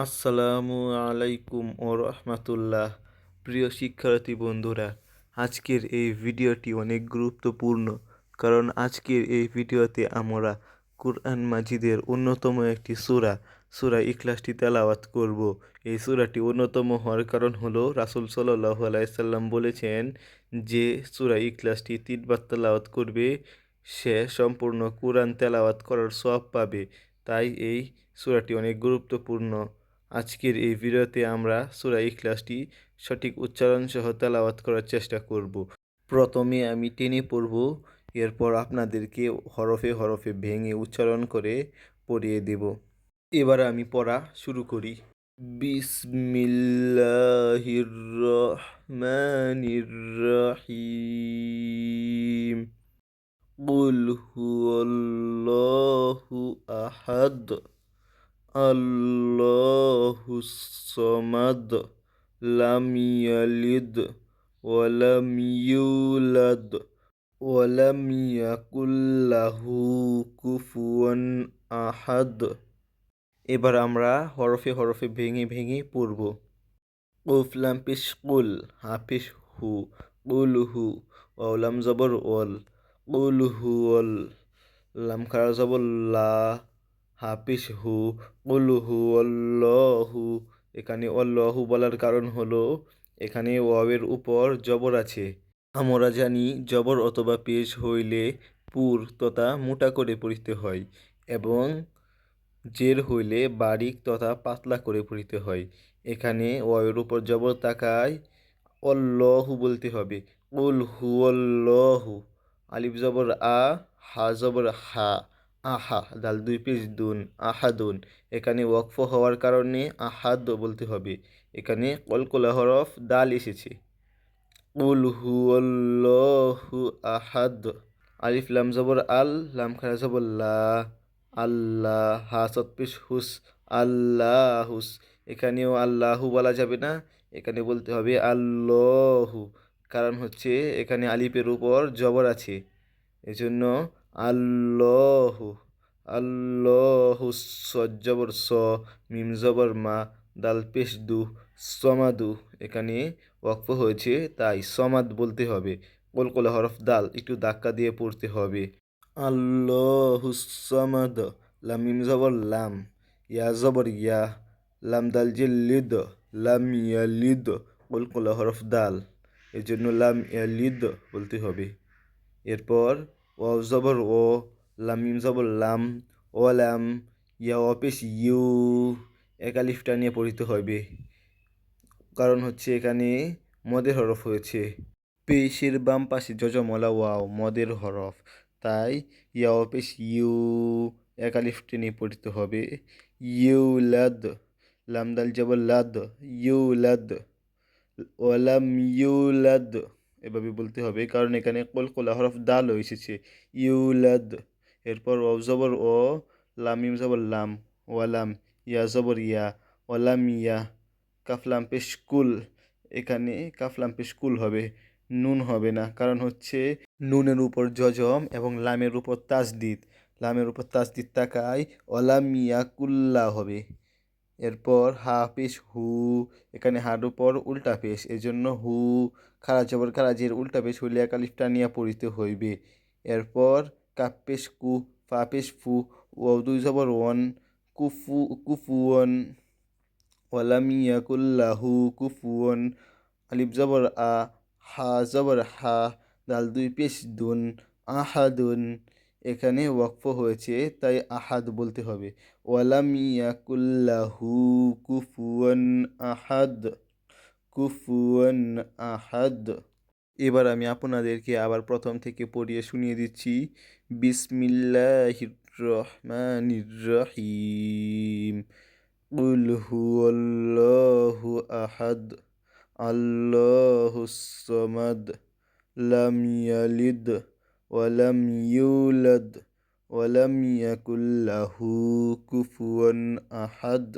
আসসালামু আলাইকুম ও রহমাতুল্লাহ। প্রিয় শিক্ষার্থী বন্ধুরা, আজকের এই ভিডিওটি অনেক গুরুত্বপূর্ণ, কারণ আজকের এই ভিডিওতে আমরা কুরআন মাজিদের অন্যতম একটি সূরা ইখলাসটি তেলাওয়াত করব। এই সূরাটি অন্যতম হওয়ার কারণ হলো রাসূল সাল্লাল্লাহু আলাইহি সাল্লাম বলেছেন যে সূরা ইখলাসটি 3বার তেলাওয়াত করবে সে সম্পূর্ণ কুরআন তেলাওয়াত করার সওয়াব পাবে। তাই এই সূরাটি অনেক গুরুত্বপূর্ণ। আজকের এই ভিডিওতে আমরা সূরা ইখলাসটি সঠিক উচ্চারণ সহ তেলাওয়াত করার চেষ্টা করব। প্রথমে আমি টেনে পড়ব, এরপর আপনাদেরকে হরফে হরফে ভেঙে উচ্চারণ করে পড়িয়ে দেব। এবার আমি পড়া শুরু করি। বিসমিল্লাহির রহমানির রহিম। কুল হুয়াল্লাহু আহাদ আল্লাহুস সামাদ লাম ইয়ালিদ ওয়ালাম ইউলাদ ওয়ালাম ইয়াকুল লাহু কুফুয়ান আহাদ। এবার আমরা হরফে হরফে ভেঙে ভেঙে পড়ব। কুফ লাম পেশ কুল, হাফিস হু, কুল হু, ওয়ালাম জবর ওয়াল, কুল হু ওয়াল, লাম খারা জবর লা, হাফিস হু, কুল হু আল্লাহু। এখানে আল্লাহু বলার কারণ হলো এখানে ওয়াওয়ের উপর জবর আছে। আমরা জানি জবর অথবা পেশ হইলে পুর তথা মোটা করে পড়িতে হয় এবং জের হইলে বারিক তথা পাতলা করে পড়িতে হয়। এখানে ওয়াওয়ের উপর জবর থাকায় অল্লাহু বলতে হবে। কুল হু অল্লাহু, আলিফ জবর আ, হা জবর হা, আহা, দাল দুই পেশ দুন, আহাদুন। এখানে ওয়াকফ হওয়ার কারণে আহাদ বলতে হবে। এখানে কলকলা হরফ দাল এসেছে। কুল হু অল্লাহু আহাদ, আলিফ লাম জবর আল, লাম খারা জবর লা, আল্লাহ, হা সৎ পেশ হুস, আল্লাহুস। এখানেও আল্লাহু বলা যাবে না, এখানে বলতে হবে আল্লাহু। কারণ হচ্ছে এখানে আলিফের উপর জবর আছে, এজন্য আল্লাহু। আল্লাহু জবর স, মিম জবর মা, দাল পেশ দু, সমাদু। এখানে ওয়াকফ হয়েছে তাই সমাদ বলতে হবে। কলকলা হরফ দাল একটু ধাক্কা দিয়ে পড়তে হবে। আল্লাহুস সামাদ, লাম মিম জবর লাম, ইয়া জবর ইয়া, লাম দাল লিদ, লাম ইয়ালিদ, কলকলা হরফ দাল, এই জন্য লাম ইয়ালিদ বলতে হবে। এরপর ওয়াও জবর ও, লাম মিম জবর লাম, ওয়ালাম, ইয়া অপেশ ইউ, এক আলিফটা নিয়ে পড়িতে হবে, কারণ হচ্ছে এখানে মদের হরফ হয়েছে। পেশের বাম পাশে যজমলা ওয়াও মদের হরফ, তাই ইয়া অপেশ ইউ, এক আলিফ টেনে পড়িতে হবে। ইউলাদ, লাম দাল জবর লাদ, ইউলাদ, ওয়ালাম ইউলাদ, এভাবে বলতে হবে কারণ এখানে কলকলা হরফ দাল এসেছে। ইউলাদ। এরপর ওয়াও জবর ও, লাম মিম জবর লাম, ওয়ালাম, ইয়া জবর ইয়া, ওয়ালাম ইয়া, কাফলাম পেশ কুল। এখানে কাফলাম পেশ কুল হবে, নুন হবে না, কারণ হচ্ছে নুনের উপর জজম এবং লামের উপর তাসদিদ, লামের উপর তাসদিদ থাকায় ওয়ালাম ইয়াকুল্লা হবে। এরপর হা পেশ হু, এখানে হার উপর উল্টা পেশ, এজন্য হু, খারা জবর খারাজের উল্টা পেশ হইলে এক আলিফ টানিয়া পড়িতে হইবে। এরপর কাপ পেশ কু, ফা পেশ ফু, ওয়াও দুই জবর ওয়ান, কুফু কুফুয়ন, ওয়ালাম ইয়াকুল্লাহু কুফুয়ন, আলিফ জবর আ, হা জবর হা, দাল দুই পেশ দুন, আহাদুন। এখানে ওয়াকফ হয়েছে তাই আহাদ বলতে হবে। ওয়ালাম ইয়াকুল্লাহু কুফুয়ান আহাদ, কুফুয়ান আহাদ। এবার আমি আপনাদেরকে আবার প্রথম থেকে পড়িয়ে শুনিয়ে দিচ্ছি। বিসমিল্লাহির রহমানির রহিম। কুল হুয়াল্লাহু আহাদ আল্লাহুস সামাদ লাম ইয়ালিদ ওয়ালাম ইউলাদ ওয়ালাম ইয়াকুল লাহু কুফুয়ান আহাদ।